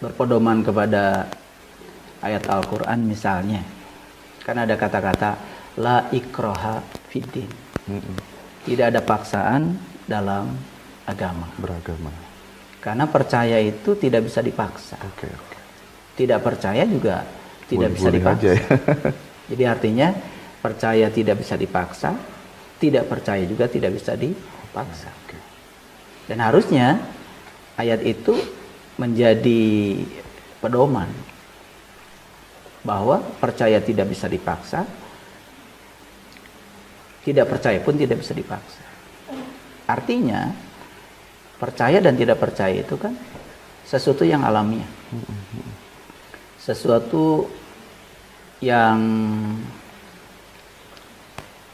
berpedoman kepada ayat Al-Quran misalnya, kan ada kata-kata la ikraha fiddin, tidak ada paksaan dalam agama, beragama. Karena percaya itu tidak bisa dipaksa. Tidak percaya juga tidak bisa dipaksa. Ya. Jadi artinya percaya tidak bisa dipaksa, tidak percaya juga tidak bisa dipaksa. Dan harusnya ayat itu menjadi pedoman bahwa percaya tidak bisa dipaksa, tidak percaya pun tidak bisa dipaksa. Artinya percaya dan tidak percaya itu kan sesuatu yang alamiah, sesuatu yang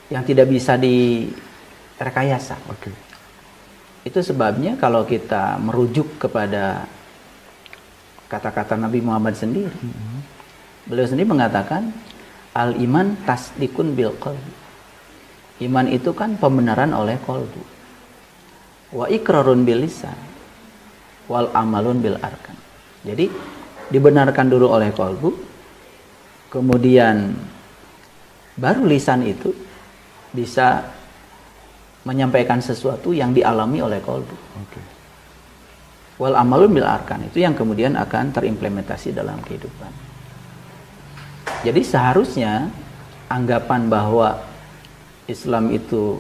tidak bisa direkayasa. Itu sebabnya kalau kita merujuk kepada kata-kata Nabi Muhammad sendiri, beliau sendiri mengatakan al-iman tasdikun bil qalbi. Iman itu kan pembenaran oleh qalbu. Wa ikrarun bil lisan wal amalun bil arkan. Jadi dibenarkan dulu oleh qalbu, kemudian baru lisan itu bisa menyampaikan sesuatu yang dialami oleh qalbu. Wal amalun bil arkan, itu yang kemudian akan terimplementasi dalam kehidupan. Jadi seharusnya anggapan bahwa Islam itu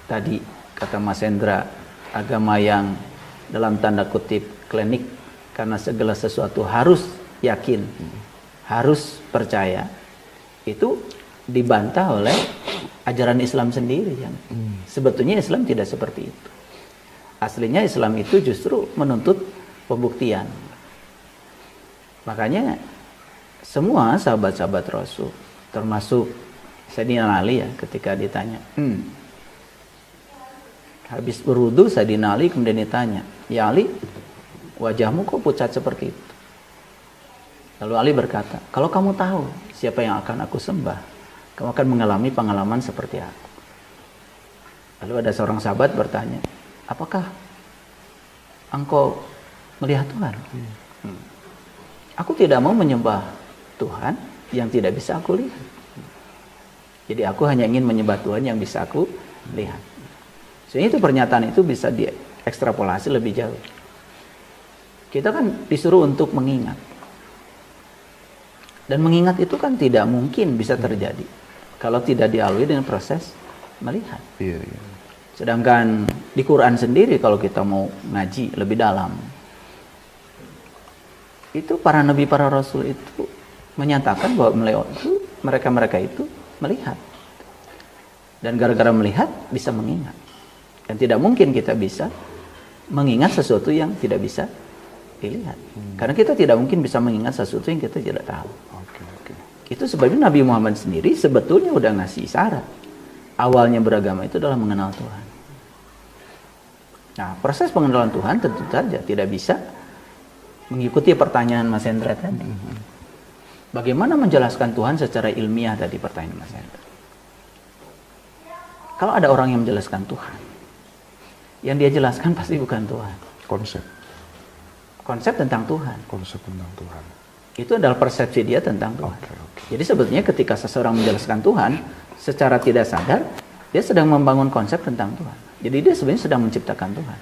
tadi kata Mas Hendra, agama yang dalam tanda kutip klinik, karena segala sesuatu harus yakin, harus percaya, itu dibantah oleh ajaran Islam sendiri yang sebetulnya Islam tidak seperti itu. Aslinya Islam itu justru menuntut pembuktian. Makanya semua sahabat-sahabat Rasul, termasuk Sayyidina Ali ya, ketika ditanya, habis berwudu Sayyidina Ali kemudian ditanya, ya Ali, wajahmu kok pucat seperti itu? Lalu Ali berkata, kalau kamu tahu siapa yang akan aku sembah, kamu akan mengalami pengalaman seperti aku. Lalu ada seorang sahabat bertanya, apakah engkau melihat Tuhan? Aku tidak mau menyembah Tuhan yang tidak bisa aku lihat. Jadi aku hanya ingin menyembah Tuhan yang bisa aku lihat. Sehingga itu pernyataan itu bisa diekstrapolasi lebih jauh. Kita kan disuruh untuk mengingat. Dan mengingat itu kan tidak mungkin bisa terjadi kalau tidak dilalui dengan proses melihat. Sedangkan di Quran sendiri kalau kita mau ngaji lebih dalam, itu para nabi, para rasul itu menyatakan bahwa mereka itu melihat. Dan gara-gara melihat bisa mengingat. Dan tidak mungkin kita bisa mengingat sesuatu yang tidak bisa dilihat. Karena kita tidak mungkin bisa mengingat sesuatu yang kita tidak tahu. Itu sebabnya Nabi Muhammad sendiri sebetulnya udah ngasih isyarat. Awalnya beragama itu adalah mengenal Tuhan. Nah, proses pengenalan Tuhan tentu saja tidak bisa mengikuti pertanyaan Mas Hendra tadi. Bagaimana menjelaskan Tuhan secara ilmiah tadi pertanyaan Mas Hendra? Kalau ada orang yang menjelaskan Tuhan, yang dia jelaskan pasti bukan Tuhan. Konsep tentang Tuhan. Itu adalah persepsi dia tentang Tuhan. Jadi sebetulnya ketika seseorang menjelaskan Tuhan, secara tidak sadar, dia sedang membangun konsep tentang Tuhan. Jadi dia sebenarnya sedang menciptakan Tuhan.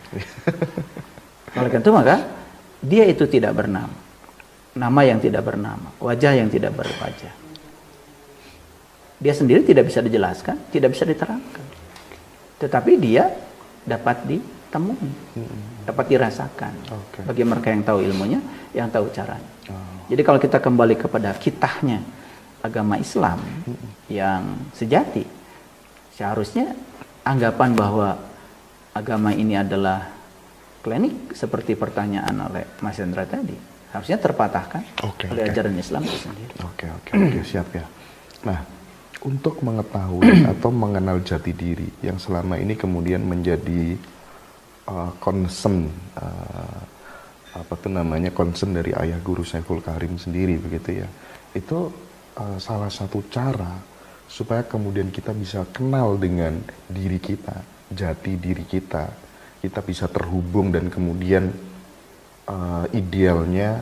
Oleh karena itu maka, dia itu tidak bernama. Nama yang tidak bernama. Wajah yang tidak berwajah. Dia sendiri tidak bisa dijelaskan, tidak bisa diterangkan. Tetapi dia dapat ditemui, dapat dirasakan. Bagi mereka yang tahu ilmunya, yang tahu caranya. Jadi kalau kita kembali kepada kitahnya agama Islam yang sejati, seharusnya anggapan bahwa agama ini adalah klinik seperti pertanyaan oleh Mas Hendra tadi, harusnya terpatahkan oleh ajaran Islam itu sendiri. Oke, siap ya. Nah, untuk mengetahui atau mengenal jati diri yang selama ini kemudian menjadi concern concern dari ayah guru Syekhul Karim sendiri begitu ya. Itu salah satu cara supaya kemudian kita bisa kenal dengan diri kita, jati diri kita bisa terhubung dan kemudian idealnya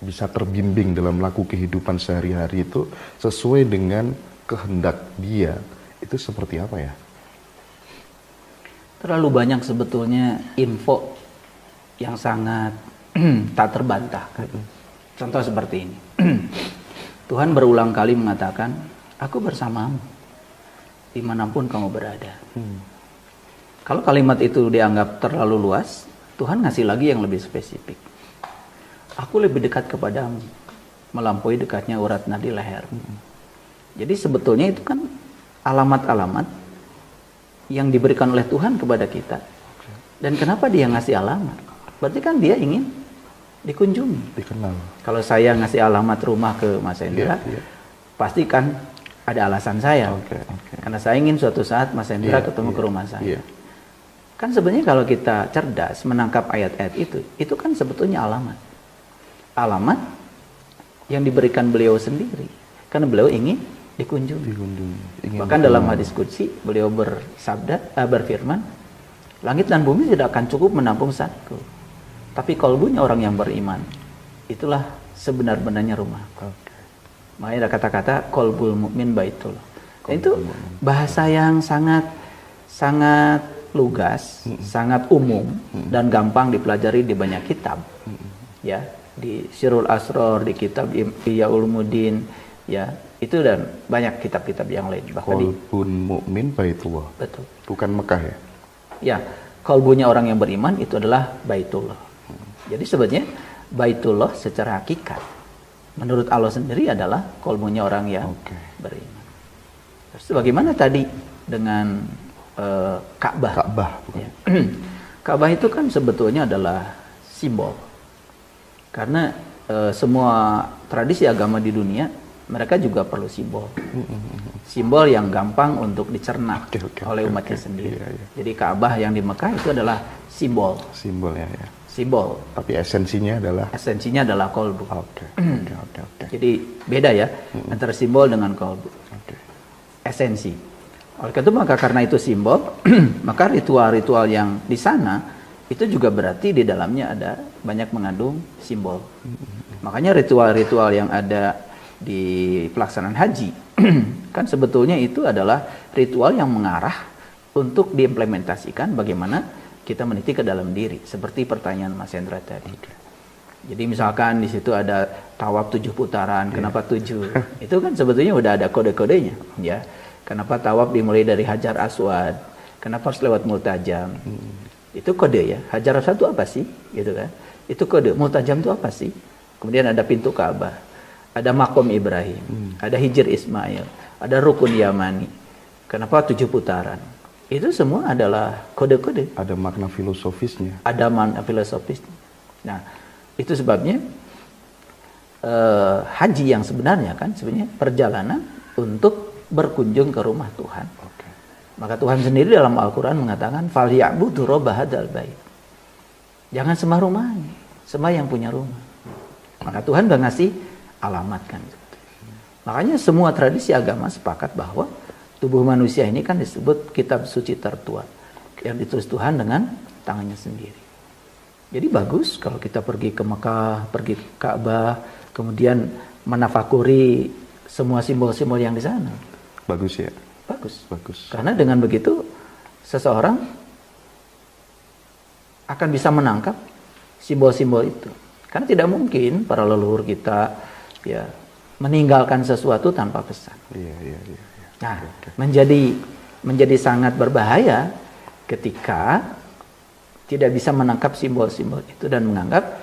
bisa terbimbing dalam laku kehidupan sehari-hari itu sesuai dengan kehendak dia, itu seperti apa ya? Terlalu banyak sebetulnya info yang sangat tak terbantahkan. Contoh seperti ini. Tuhan berulang kali mengatakan, aku bersamamu dimanapun kamu berada. Kalau kalimat itu dianggap terlalu luas, Tuhan ngasih lagi yang lebih spesifik. Aku lebih dekat kepadamu, melampaui dekatnya urat nadi leher. Jadi sebetulnya itu kan alamat-alamat yang diberikan oleh Tuhan kepada kita. Dan kenapa dia ngasih alamat? Berarti kan dia ingin dikunjungi. Dikenal. Kalau saya ngasih alamat rumah ke Mas Hendra, pasti kan ada alasan saya. Karena saya ingin suatu saat Mas Hendra ketemu ke rumah saya. Kan sebenarnya kalau kita cerdas menangkap ayat-ayat itu kan sebetulnya alamat. Alamat yang diberikan beliau sendiri. Karena beliau ingin dikunjungi. Bahkan dalam hadis qudsi beliau berfirman, langit dan bumi tidak akan cukup menampung satu. Tapi kalbunya orang yang beriman, itulah sebenar-benarnya rumah. Makanya ada kata-kata qalbul mukmin baitul. Dan itu bahasa yang sangat lugas, sangat umum dan gampang dipelajari di banyak kitab. Ya, di Sirul Asror, di kitab Ihya Ulumuddin, ya, itu dan banyak kitab-kitab yang lain. Qalbun mukmin baitullah. Betul. Bukan Mekah ya? Ya, kalbunya orang yang beriman itu adalah baitullah. Jadi sebetulnya baitullah secara hakikat menurut Allah sendiri adalah kalbunya orang yang beriman. Terus bagaimana tadi dengan Ka'bah? Bukan. Ya. Ka'bah itu kan sebetulnya adalah simbol. Karena semua tradisi agama di dunia mereka juga perlu simbol. Simbol yang gampang untuk dicerna oleh umatnya sendiri. Jadi Ka'bah yang di Mekah itu adalah simbol. Simbol ya. Simbol. Tapi esensinya adalah kolbu. Jadi beda ya antara simbol dengan kolbu. Esensi. Oleh karena itu simbol, maka ritual-ritual yang di sana itu juga berarti di dalamnya ada banyak mengandung simbol. Makanya ritual-ritual yang ada di pelaksanaan haji kan sebetulnya itu adalah ritual yang mengarah untuk diimplementasikan bagaimana kita meniti ke dalam diri, seperti pertanyaan Mas Hendra tadi. Jadi misalkan di situ ada tawaf 7 putaran, kenapa 7? Itu kan sebetulnya udah ada kode-kodenya, ya. Kenapa tawaf dimulai dari Hajar Aswad? Kenapa harus lewat Multajam? Itu kode ya. Hajar Aswad itu apa sih? Gitu kan? Itu kode. Multajam itu apa sih? Kemudian ada pintu Ka'bah, ada makom Ibrahim, ada Hijr Ismail, ada Rukun Yamani. Kenapa 7 putaran? Itu semua adalah kode-kode. Ada makna filosofisnya. Nah, itu sebabnya haji yang sebenarnya kan sebenarnya perjalanan untuk berkunjung ke rumah Tuhan. Maka Tuhan sendiri dalam Al-Quran mengatakan, "Falyabudu robba hadzal bait." Jangan sembah rumahnya, sembah yang punya rumah. Maka Tuhan udah ngasih alamat kan. Makanya semua tradisi agama sepakat bahwa tubuh manusia ini kan disebut kitab suci tertua yang ditulis Tuhan dengan tangannya sendiri. Jadi bagus kalau kita pergi ke Mekah, pergi ke Ka'bah, kemudian menafakuri semua simbol-simbol yang di sana. Bagus ya? Bagus. Bagus. Karena dengan begitu seseorang akan bisa menangkap simbol-simbol itu. Karena tidak mungkin para leluhur kita ya meninggalkan sesuatu tanpa pesan. Iya. Nah, menjadi sangat berbahaya ketika tidak bisa menangkap simbol-simbol itu dan menganggap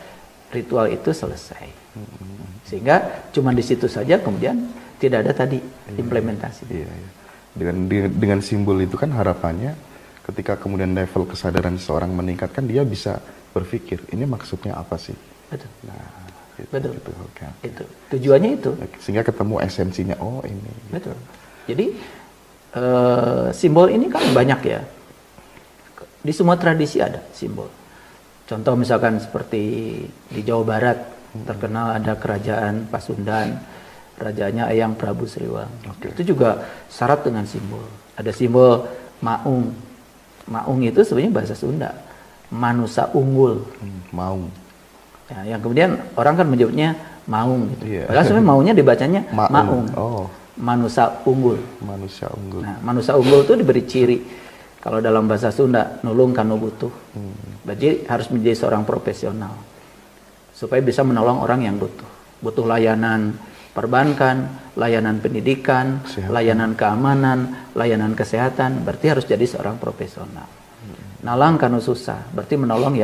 ritual itu selesai. Sehingga cuma di situ saja kemudian tidak ada tadi implementasi. Iya. Dengan simbol itu kan harapannya ketika kemudian level kesadaran seseorang meningkatkan, dia bisa berpikir ini maksudnya apa sih? Betul. Nah, betul. Okay. Itu tujuannya itu. Sehingga ketemu esensinya. Oh ini. Betul. Jadi simbol ini kan banyak ya. Di semua tradisi ada simbol. Contoh misalkan seperti di Jawa Barat terkenal ada kerajaan Pasundan, rajanya Eyang Prabu Sriwang. Itu juga syarat dengan simbol. Ada simbol maung. Maung itu sebenarnya bahasa Sunda. Manusa unggul. Maung. Ya, yang kemudian orang kan menyebutnya maung gitu. Iya. Padahal sebenarnya maunya dibacanya maung. Oh, Manusia unggul. manusia unggul. Nah, manusia unggul itu diberi ciri. Kalau dalam bahasa Sunda, nulung kanu butuh. Berarti harus menjadi seorang profesional. Supaya bisa menolong orang yang butuh. Butuh layanan perbankan, layanan pendidikan, Kesehatan. layanan keamanan, layanan kesehatan. Berarti harus jadi seorang profesional. Nalang kanu susah. Berarti menolong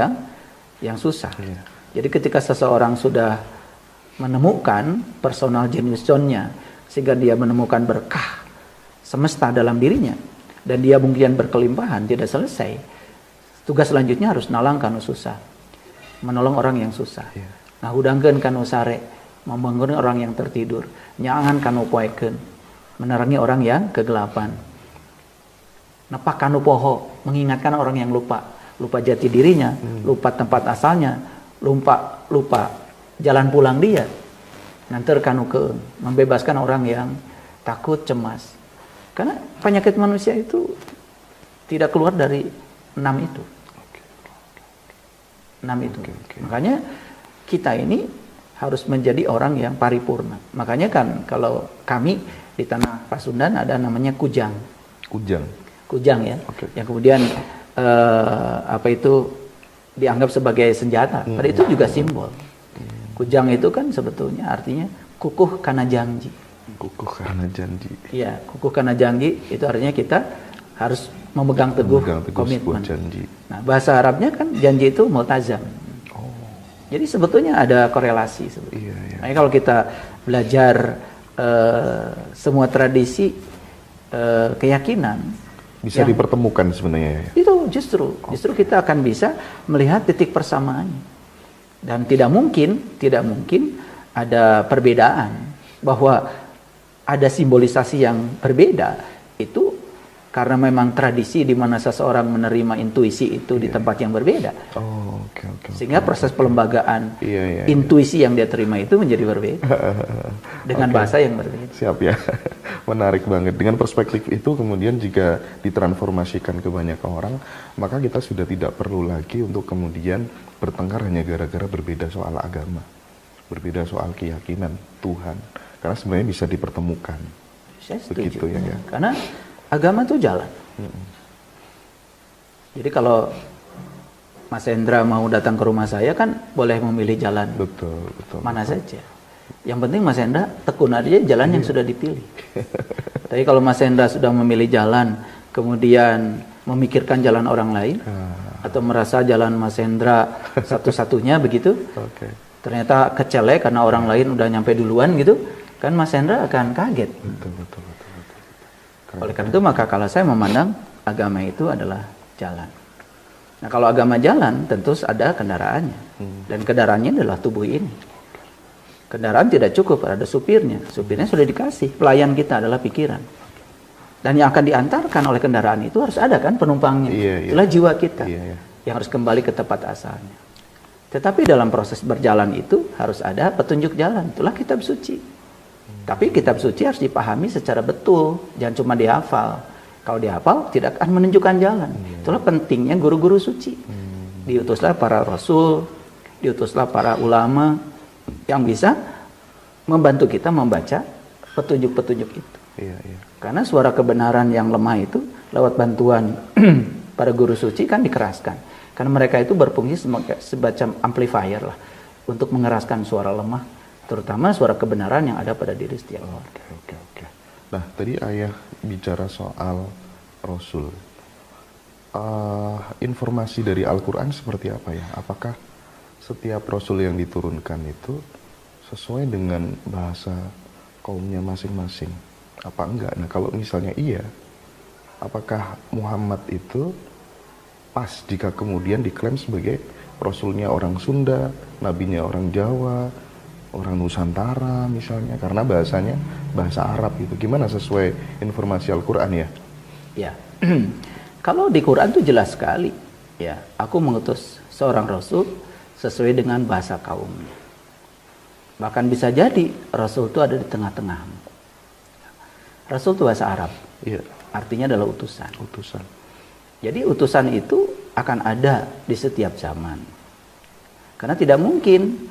yang susah. Iya. Jadi ketika seseorang sudah menemukan personal genius zone-nya, sehingga dia menemukan berkah semesta dalam dirinya, dan dia mungkin berkelimpahan, tidak selesai. Tugas selanjutnya harus nalang kanu susah, menolong orang yang susah. Iya. Nah, hudangkeun kanu sare, membangun orang yang tertidur, nyangan kanu poekeun, menerangi orang yang kegelapan. Nepak kanu poho, mengingatkan orang yang lupa jati dirinya, lupa tempat asalnya, lupa jalan pulang dia. Nganter kanu keun, membebaskan orang yang takut, cemas. Karena penyakit manusia itu tidak keluar dari 6 itu. 6 itu. Makanya kita ini harus menjadi orang yang paripurna. Makanya kan kalau kami di tanah Pasundan ada namanya kujang. Kujang ya. Yang kemudian dianggap sebagai senjata. Padahal itu juga simbol. Kujang itu kan sebetulnya artinya kukuh karena janji. Kukuh karena janji. Iya, kukuh karena janji itu artinya kita harus memegang teguh komitmen. Janji. Nah, bahasa Arabnya kan janji itu multazam. Oh. Jadi sebetulnya ada korelasi sebetulnya. Iya. Nah, kalau kita belajar semua tradisi keyakinan bisa dipertemukan sebenarnya ya. Itu justru kita akan bisa melihat titik persamaannya. Dan tidak mungkin ada perbedaan, bahwa ada simbolisasi yang berbeda itu karena memang tradisi di mana seseorang menerima intuisi itu di tempat yang berbeda. Oh, oke. Sehingga proses pelembagaan intuisi yang dia terima itu menjadi berbeda dengan bahasa yang berbeda. Siap ya. Menarik banget. Dengan perspektif itu kemudian jika ditransformasikan ke banyak orang, maka kita sudah tidak perlu lagi untuk kemudian bertengkar hanya gara-gara berbeda soal agama, berbeda soal keyakinan Tuhan, karena sebenarnya bisa dipertemukan. Saya setuju. Begitu ya. Karena agama itu jalan. Jadi kalau Mas Hendra mau datang ke rumah saya kan boleh memilih jalan. Betul. Mana saja. Yang penting Mas Hendra tekun aja jalan yang sudah dipilih. Tapi kalau Mas Hendra sudah memilih jalan, kemudian memikirkan jalan orang lain, atau merasa jalan Mas Hendra satu-satunya begitu, ternyata kecelek karena orang lain udah nyampe duluan gitu, kan Mas Hendra akan kaget. Betul. Oleh karena itu maka kalau saya memandang agama itu adalah jalan. Nah kalau agama jalan tentu ada kendaraannya, dan kendaraannya adalah tubuh ini. Kendaraan tidak cukup, ada supirnya sudah dikasih, pelayan kita adalah pikiran. Dan yang akan diantarkan oleh kendaraan itu harus ada kan penumpangnya. Itulah jiwa kita yang harus kembali ke tempat asalnya. Tetapi dalam proses berjalan itu harus ada petunjuk jalan. Itulah kitab suci. Tapi kitab suci harus dipahami secara betul, jangan cuma dihafal. Kalau dihafal tidak akan menunjukkan jalan. Itulah pentingnya guru-guru suci. Diutuslah para rasul, diutuslah para ulama yang bisa membantu kita membaca petunjuk-petunjuk itu. Karena suara kebenaran yang lemah itu lewat bantuan para guru suci kan dikeraskan. Karena mereka itu berfungsi semacam amplifier lah untuk mengeraskan suara lemah, terutama suara kebenaran yang ada pada diri setiap orang. Oke. Nah, tadi ayah bicara soal Rasul. Informasi dari Al-Quran seperti apa ya? Apakah setiap Rasul yang diturunkan itu sesuai dengan bahasa kaumnya masing-masing? Apa enggak? Nah, kalau misalnya iya, apakah Muhammad itu pas jika kemudian diklaim sebagai Rasulnya orang Sunda, Nabinya orang Jawa, orang Nusantara misalnya, karena bahasanya bahasa Arab itu. Gimana sesuai informasi Al-Quran ya? Ya, kalau di Quran itu jelas sekali. Ya, aku mengutus seorang Rasul sesuai dengan bahasa kaumnya. Bahkan bisa jadi Rasul itu ada di tengah-tengahmu. Rasul itu bahasa Arab. Artinya adalah utusan. Jadi utusan itu akan ada di setiap zaman. Karena tidak mungkin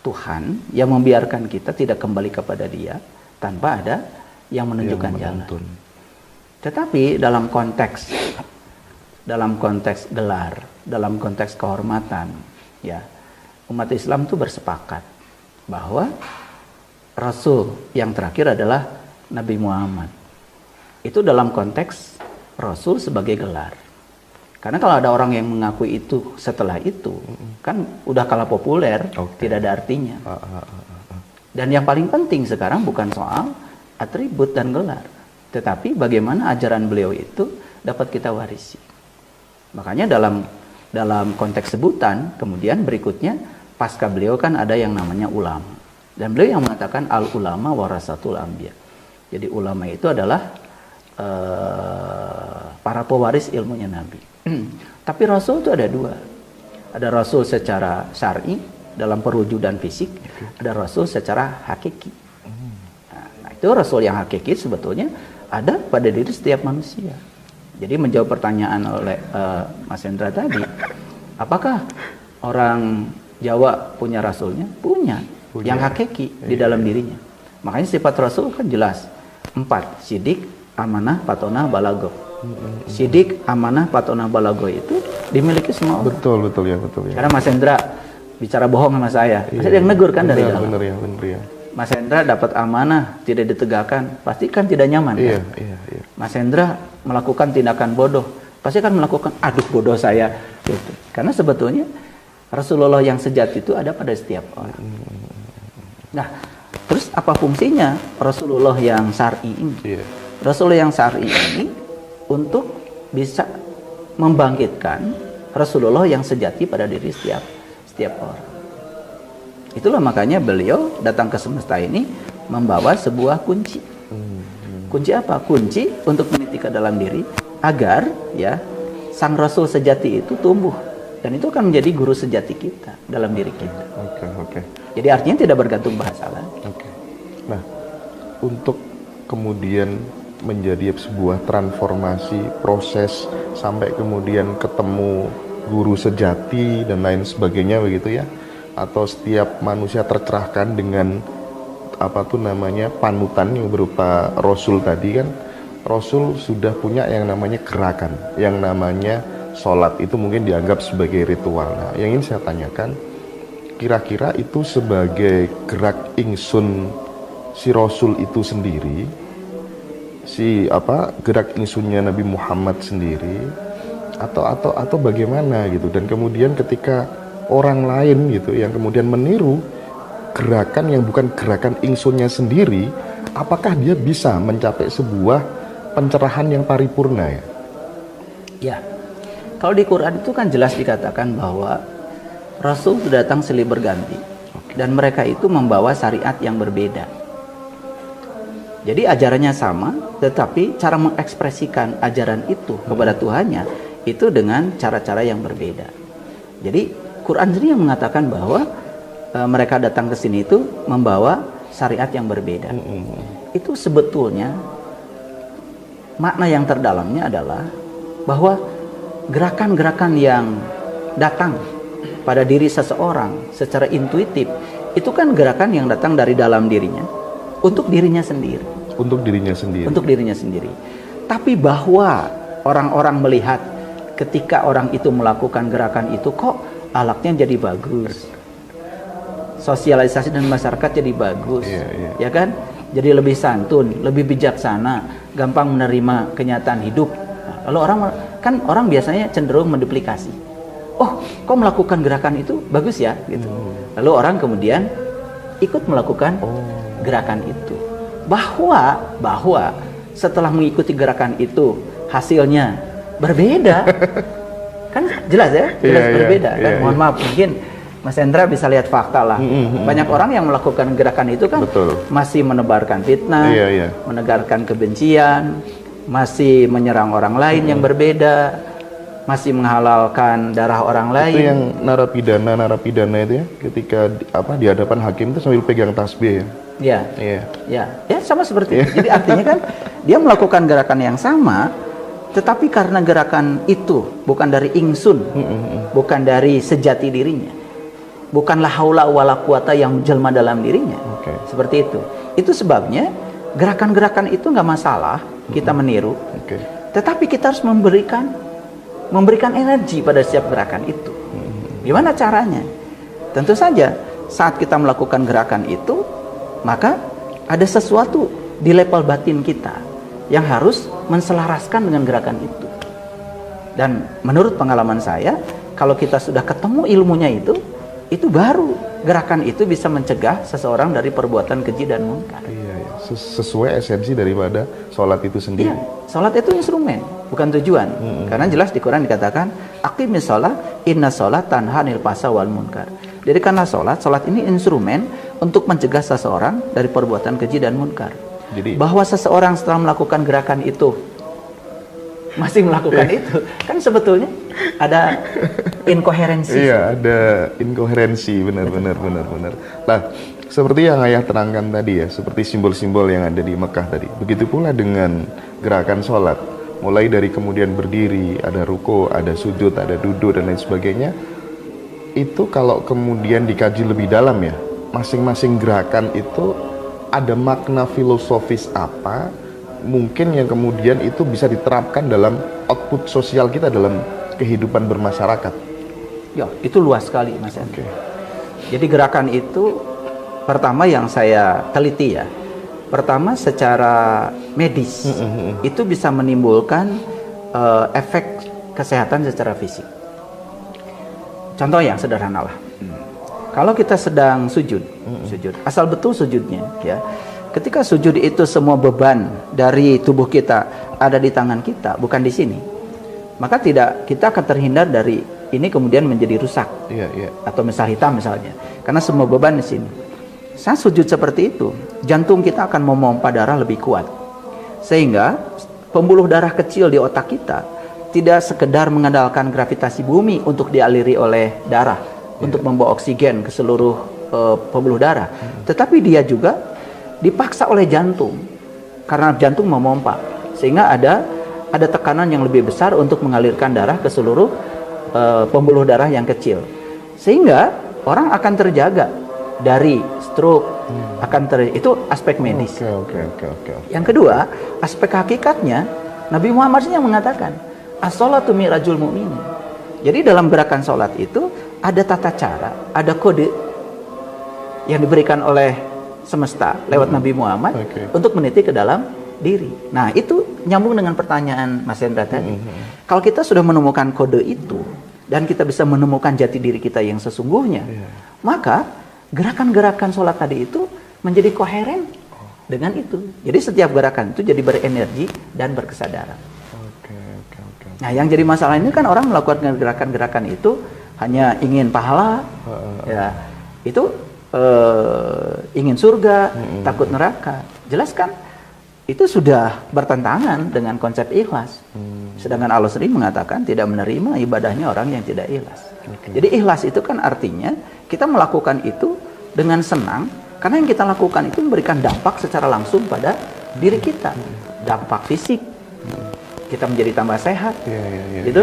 Tuhan yang membiarkan kita tidak kembali kepada Dia tanpa ada yang menunjukkan jalan. Tetapi dalam konteks gelar, dalam konteks kehormatan, ya, umat Islam itu bersepakat bahwa Rasul yang terakhir adalah Nabi Muhammad. Itu dalam konteks Rasul sebagai gelar. Karena kalau ada orang yang mengakui itu setelah itu, kan udah kalah populer, tidak ada artinya. Dan yang paling penting sekarang bukan soal atribut dan gelar, tetapi bagaimana ajaran beliau itu dapat kita warisi. Makanya dalam konteks sebutan, kemudian berikutnya pasca beliau kan ada yang namanya ulama. Dan beliau yang mengatakan al-ulama warasatul anbiya. Jadi ulama itu adalah para pewaris ilmunya Nabi. Tapi Rasul itu ada dua. Ada Rasul secara syar'i dalam perwujudan fisik, ada Rasul secara hakiki. Nah, itu Rasul yang hakiki sebetulnya ada pada diri setiap manusia. Jadi menjawab pertanyaan oleh Mas Hendra tadi, apakah orang Jawa punya Rasulnya? Punya. Yang hakiki di dalam dirinya. Makanya sifat Rasul kan jelas. 4, sidik, amanah, patonah, balago. Sidik, amanah, patonah, balago itu dimiliki semua orang. Betul ya. Karena Mas Hendra bicara bohong sama saya, pasti ada yang negur kan dari dalam. Bener ya. Mas Hendra dapat amanah tidak ditegakkan, pasti kan tidak nyaman kan? Iya. Mas Hendra melakukan tindakan bodoh, pasti kan melakukan aduh bodoh saya gitu. Karena sebetulnya Rasulullah yang sejati itu ada pada setiap orang. Nah, terus apa fungsinya Rasulullah yang syar'i ini? Rasulullah yang syar'i ini untuk bisa membangkitkan Rasulullah yang sejati pada diri setiap orang. Itulah makanya beliau datang ke semesta ini membawa sebuah kunci. Kunci apa? Kunci untuk meniti ke dalam diri agar ya sang Rasul sejati itu tumbuh, dan itu akan menjadi guru sejati kita dalam diri kita. Oke. Jadi artinya tidak bergantung bahasa lagi. Nah, untuk kemudian menjadi sebuah transformasi proses sampai kemudian ketemu guru sejati dan lain sebagainya begitu ya, atau setiap manusia tercerahkan dengan panutan yang berupa Rasul tadi kan. Rasul sudah punya yang namanya gerakan, yang namanya sholat, itu mungkin dianggap sebagai ritual. Nah, yang ingin saya tanyakan, kira-kira itu sebagai gerak ingsun si Rasul itu sendiri, gerak ingsunnya Nabi Muhammad sendiri, atau bagaimana gitu. Dan kemudian ketika orang lain gitu yang kemudian meniru gerakan yang bukan gerakan ingsunnya sendiri, apakah dia bisa mencapai sebuah pencerahan yang paripurna ya? Ya, kalau di Quran itu kan jelas dikatakan bahwa Rasul itu datang silih berganti, dan mereka itu membawa syariat yang berbeda. Jadi ajarannya sama, tetapi cara mengekspresikan ajaran itu kepada Tuhannya itu dengan cara-cara yang berbeda. Jadi Quran sendiri yang mengatakan bahwa mereka datang ke sini itu membawa syariat yang berbeda. Itu sebetulnya makna yang terdalamnya adalah bahwa gerakan-gerakan yang datang pada diri seseorang secara intuitif itu kan gerakan yang datang dari dalam dirinya untuk dirinya sendiri. Untuk dirinya sendiri. Untuk dirinya sendiri. Tapi bahwa orang-orang melihat ketika orang itu melakukan gerakan itu kok alaknya jadi bagus, sosialisasi dan masyarakat jadi bagus, ya kan? Jadi lebih santun, lebih bijaksana, gampang menerima kenyataan hidup. Nah, lalu orang biasanya cenderung menduplikasi. Oh, kok melakukan gerakan itu bagus ya, gitu. Lalu orang kemudian ikut melakukan gerakan itu. Bahwa setelah mengikuti gerakan itu hasilnya berbeda, kan jelas ya, berbeda. Kan? Mohon maaf, mungkin Mas Hendra bisa lihat fakta lah. Banyak orang yang melakukan gerakan itu kan masih menebarkan fitnah, menegarkan kebencian, masih menyerang orang lain yang berbeda, masih menghalalkan darah orang lain. Itu yang narapidana itu ya, ketika di hadapan hakim itu sambil pegang tasbih ya. Ya, sama seperti itu. Jadi artinya kan dia melakukan gerakan yang sama, tetapi karena gerakan itu bukan dari ingsun, bukan dari sejati dirinya, bukanlah haula wala quwata yang jelma dalam dirinya. Seperti itu. Itu sebabnya gerakan-gerakan itu nggak masalah kita meniru. Tetapi kita harus memberikan energi pada setiap gerakan itu. Gimana caranya? Tentu saja saat kita melakukan gerakan itu, maka ada sesuatu di level batin kita yang harus menselaraskan dengan gerakan itu. Dan menurut pengalaman saya, kalau kita sudah ketemu ilmunya itu baru gerakan itu bisa mencegah seseorang dari perbuatan keji dan munkar. Sesuai esensi daripada sholat itu sendiri. Sholat itu instrumen, bukan tujuan. Karena jelas di Quran dikatakan, aqimis sholat, inna sholat tanha anil fahsya wal munkar. Jadi karena sholat ini instrumen untuk mencegah seseorang dari perbuatan keji dan munkar. Jadi bahwa seseorang setelah melakukan gerakan itu masih melakukan itu, kan sebetulnya ada inkoherensi. Iya, ada inkoherensi, benar. Nah, seperti yang Ayah terangkan tadi ya, seperti simbol-simbol yang ada di Mekah tadi. Begitu pula dengan gerakan sholat, mulai dari kemudian berdiri, ada ruko, ada sujud, ada duduk dan lain sebagainya. Itu kalau kemudian dikaji lebih dalam ya, masing-masing gerakan itu ada makna filosofis apa, mungkin yang kemudian itu bisa diterapkan dalam output sosial kita dalam kehidupan bermasyarakat. Ya, itu luas sekali, Mas. Jadi gerakan itu pertama yang saya teliti ya. Pertama secara medis itu bisa menimbulkan efek kesehatan secara fisik. Contoh yang sederhana lah. Kalau kita sedang sujud, asal betul sujudnya ya. Ketika sujud itu semua beban dari tubuh kita ada di tangan kita, bukan di sini. Maka kita akan terhindar dari ini kemudian menjadi rusak. Atau misal hitam misalnya. Karena semua beban di sini. Saat sujud seperti itu, jantung kita akan memompa darah lebih kuat. Sehingga pembuluh darah kecil di otak kita tidak sekedar mengandalkan gravitasi bumi untuk dialiri oleh darah untuk membawa oksigen ke seluruh pembuluh darah. Tetapi dia juga dipaksa oleh jantung karena jantung memompa sehingga ada tekanan yang lebih besar untuk mengalirkan darah ke seluruh pembuluh darah yang kecil sehingga orang akan terjaga dari stroke itu aspek medis. Yang kedua, aspek hakikatnya Nabi Muhammad yang mengatakan as-sholatu mi'rajul mu'minin. Jadi dalam gerakan sholat itu ada tata cara, ada kode yang diberikan oleh semesta lewat Nabi Muhammad untuk meniti ke dalam diri. Nah, itu nyambung dengan pertanyaan Mas Hendra tadi. Kalau kita sudah menemukan kode itu dan kita bisa menemukan jati diri kita yang sesungguhnya, maka gerakan-gerakan sholat tadi itu menjadi koheren dengan itu. Jadi setiap gerakan itu jadi berenergi dan berkesadaran. Nah, yang jadi masalah ini kan orang melakukan gerakan-gerakan itu hanya ingin pahala, ya itu ingin surga, takut neraka. Jelas kan? Itu sudah bertentangan dengan konsep ikhlas. Sedangkan Allah sendiri mengatakan tidak menerima ibadahnya orang yang tidak ikhlas. Jadi ikhlas itu kan artinya kita melakukan itu dengan senang karena yang kita lakukan itu memberikan dampak secara langsung pada diri kita. Dampak fisik, kita menjadi tambah sehat. Gitu.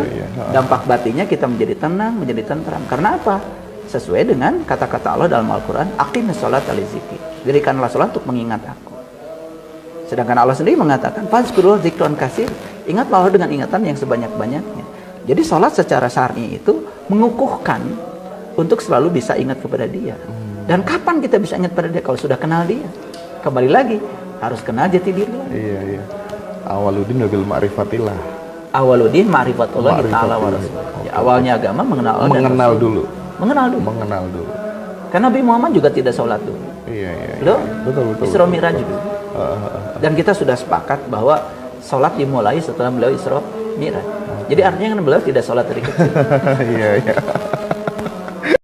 Dampak batinnya kita menjadi tenang, menjadi tentram. Karena apa? Sesuai dengan kata-kata Allah dalam Al-Quran, aqimis sholat li-dzikri. Dirikanlah sholat untuk mengingat aku. Sedangkan Allah sendiri mengatakan, fazkurullah dzikran katsir. Ingatlah Allah dengan ingatan yang sebanyak-banyaknya. Jadi sholat secara syar'i itu mengukuhkan untuk selalu bisa ingat kepada Dia. Dan kapan kita bisa ingat pada Dia? Kalau sudah kenal Dia. Kembali lagi, harus kenal jati diri. Awaludin bil ma'rifatillah. Awaludin ma'rifatullah ta'ala wa rasulullah. Awalnya agama mengenal Allah. Mengenal dulu. Karena Nabi Muhammad juga tidak sholat dulu. Betul. Isra Mi'raj juga. Dan kita sudah sepakat bahwa sholat dimulai setelah beliau Isra Mi'raj. Jadi artinya kan beliau tidak sholat dari kecil.